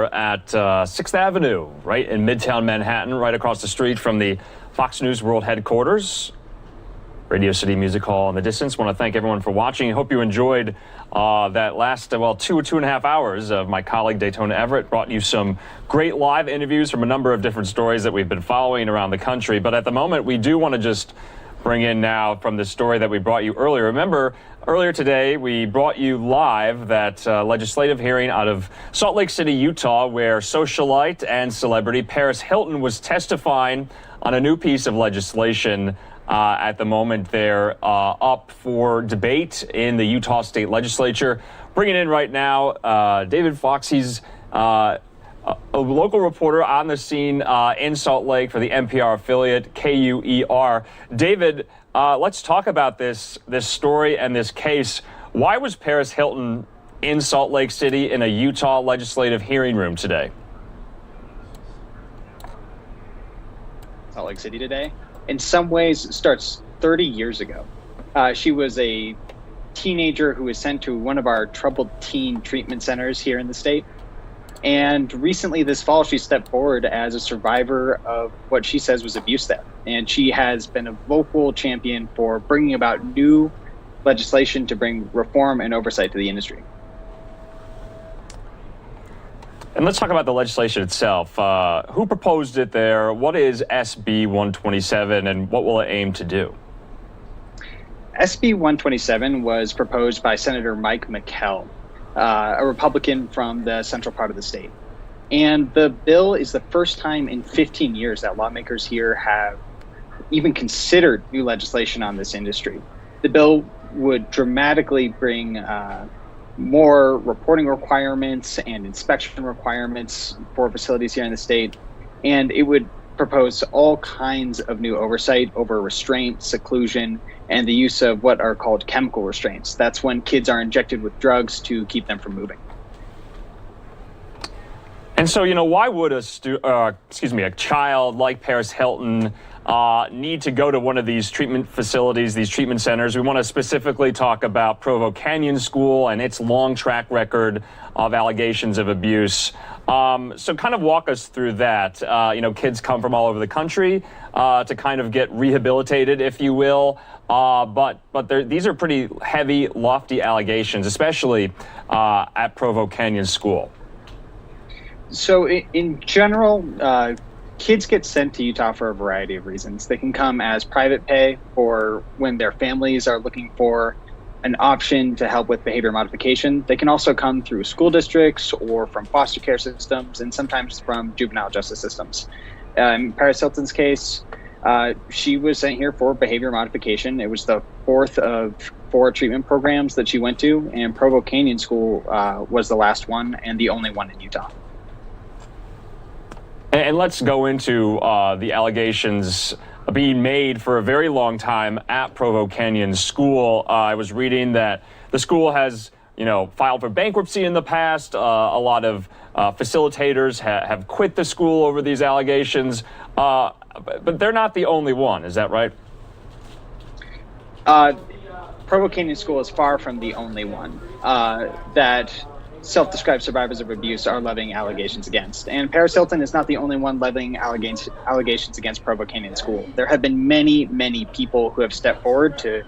here at 6th Avenue, right in Midtown Manhattan, right across the street from the Fox News World Headquarters. Radio City Music Hall in the distance. Want to thank everyone for watching. I hope you enjoyed that last, 2.5 hours of my colleague Daytona Everett. Brought you some great live interviews from a number of different stories that we've been following around the country. But at the moment, we do want to just bring in now from the story that we brought you earlier. Remember, earlier today, we brought you live that legislative hearing out of Salt Lake City, Utah, where socialite and celebrity Paris Hilton was testifying on a new piece of legislation. At the moment, they're up for debate in the Utah State Legislature. Bringing in right now, David Fuchs. He's a local reporter on the scene in Salt Lake for the NPR affiliate KUER. David, let's talk about this story and this case. Why was Paris Hilton in Salt Lake City in a Utah legislative hearing room today? Salt Lake City today, in some ways, starts 30 years ago. She was a teenager who was sent to one of our troubled teen treatment centers here in the state. And recently this fall, she stepped forward as a survivor of what she says was abuse there. And she has been a vocal champion for bringing about new legislation to bring reform and oversight to the industry. And let's talk about the legislation itself. Who proposed it there? What is SB 127 and what will it aim to do? SB 127 was proposed by Senator Mike McKell, a Republican from the central part of the state. And the bill is the first time in 15 years that lawmakers here have even considered new legislation on this industry. The bill would dramatically bring more reporting requirements and inspection requirements for facilities here in the state. And it would propose all kinds of new oversight over restraint, seclusion, and the use of what are called chemical restraints. That's when kids are injected with drugs to keep them from moving. And so, why would a child like Paris Hilton need to go to one of these treatment facilities, these treatment centers? We want to specifically talk about Provo Canyon School and its long track record of allegations of abuse. So kind of walk us through that. Kids come from all over the country to kind of get rehabilitated, if you will. But these are pretty heavy, lofty allegations, especially at Provo Canyon School. So in general, kids get sent to Utah for a variety of reasons. They can come as private pay or when their families are looking for an option to help with behavior modification. They can also come through school districts or from foster care systems and sometimes from juvenile justice systems. In Paris Hilton's case, she was sent here for behavior modification. It was the fourth of 4 treatment programs that she went to, and Provo Canyon School was the last one and the only one in Utah. And let's go into the allegations being made for a very long time at Provo Canyon School. I was reading that the school has, filed for bankruptcy in the past. A lot of facilitators have quit the school over these allegations, but they're not the only one. Is that right? Provo Canyon School is far from the only one that self-described survivors of abuse are levying allegations against. And Paris Hilton is not the only one levying allegations against Provo Canyon School. There have been many, many people who have stepped forward to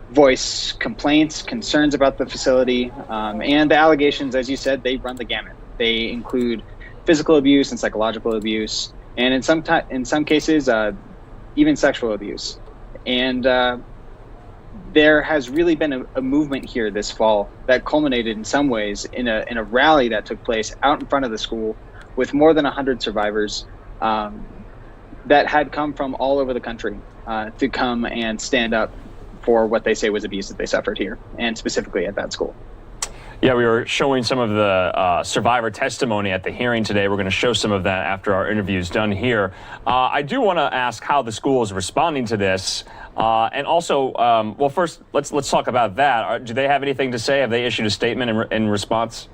voice complaints, concerns about the facility. And the allegations, as you said, they run the gamut. They include physical abuse and psychological abuse, and in some cases, even sexual abuse. And there has really been a movement here this fall that culminated in some ways in a rally that took place out in front of the school with more than 100 survivors that had come from all over the country to come and stand up for what they say was abuse that they suffered here, and specifically at that school. Yeah, we were showing some of the survivor testimony at the hearing today. We're going to show some of that after our interview's done here. I do want to ask how the school is responding to this. And also, first, let's talk about that. Do they have anything to say? Have they issued a statement in response?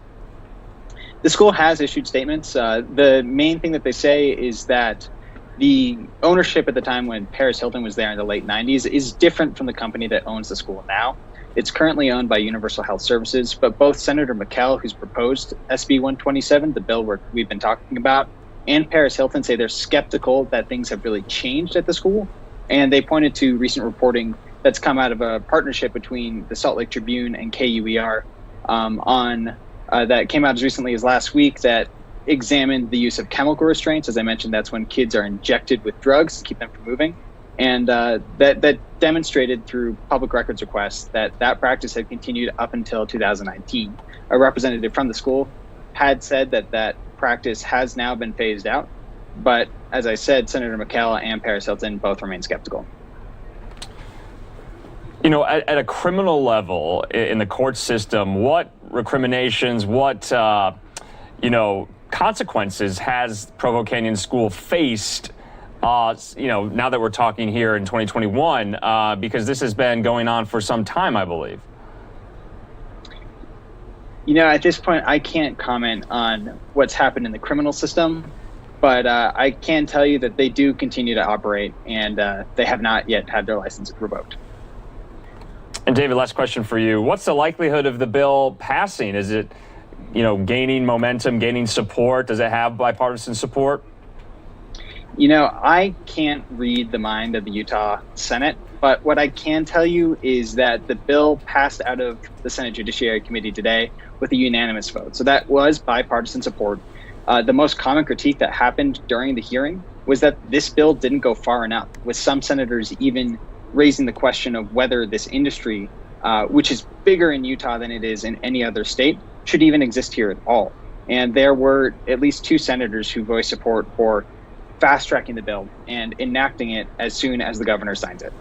The school has issued statements. The main thing that they say is that the ownership at the time when Paris Hilton was there in the late 90s is different from the company that owns the school now. It's currently owned by Universal Health Services, but both Senator McKell, who's proposed SB 127, the bill we've been talking about, and Paris Hilton say they're skeptical that things have really changed at the school. And they pointed to recent reporting that's come out of a partnership between the Salt Lake Tribune and KUER that came out as recently as last week that examined the use of chemical restraints. As I mentioned, that's when kids are injected with drugs to keep them from moving. And that demonstrated through public records requests that practice had continued up until 2019. A representative from the school had said that practice has now been phased out. But as I said, Senator McKell and Paris Hilton both remain skeptical. You know, at a criminal level in the court system, what recriminations, what, consequences has Provo Canyon School faced, now that we're talking here in 2021, because this has been going on for some time, I believe? At this point, I can't comment on what's happened in the criminal system, but I can tell you that they do continue to operate, and they have not yet had their license revoked. And David, last question for you. What's the likelihood of the bill passing? Is it, gaining momentum, gaining support? Does it have bipartisan support? I can't read the mind of the Utah Senate, but what I can tell you is that the bill passed out of the Senate Judiciary Committee today with a unanimous vote. So that was bipartisan support. The most common critique that happened during the hearing was that this bill didn't go far enough, with some senators even raising the question of whether this industry, which is bigger in Utah than it is in any other state, should even exist here at all. And there were at least 2 senators who voiced support for fast-tracking the bill and enacting it as soon as the governor signs it.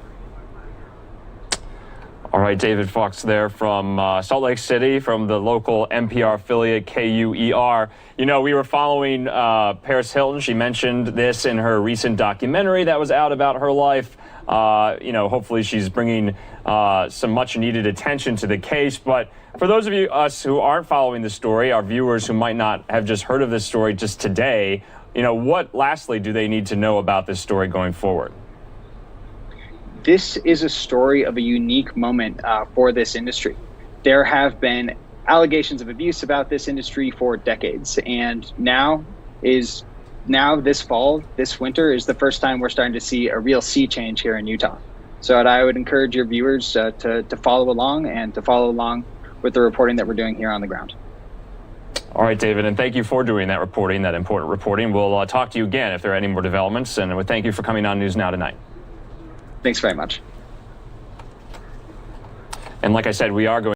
All right, David Fuchs there from Salt Lake City, from the local NPR affiliate KUER. We were following Paris Hilton. She mentioned this in her recent documentary that was out about her life. Hopefully she's bringing some much needed attention to the case. But for those of us who aren't following the story, our viewers who might not have just heard of this story just today, what lastly do they need to know about this story going forward? This is a story of a unique moment for this industry. There have been allegations of abuse about this industry for decades, and now this fall, this winter, is the first time we're starting to see a real sea change here in Utah. So I would encourage your viewers to follow along and to follow along with the reporting that we're doing here on the ground. All right, David, and thank you for doing that reporting, that important reporting. We'll talk to you again if there are any more developments, and we thank you for coming on NewsNOW tonight. Thanks very much. And like I said, we are going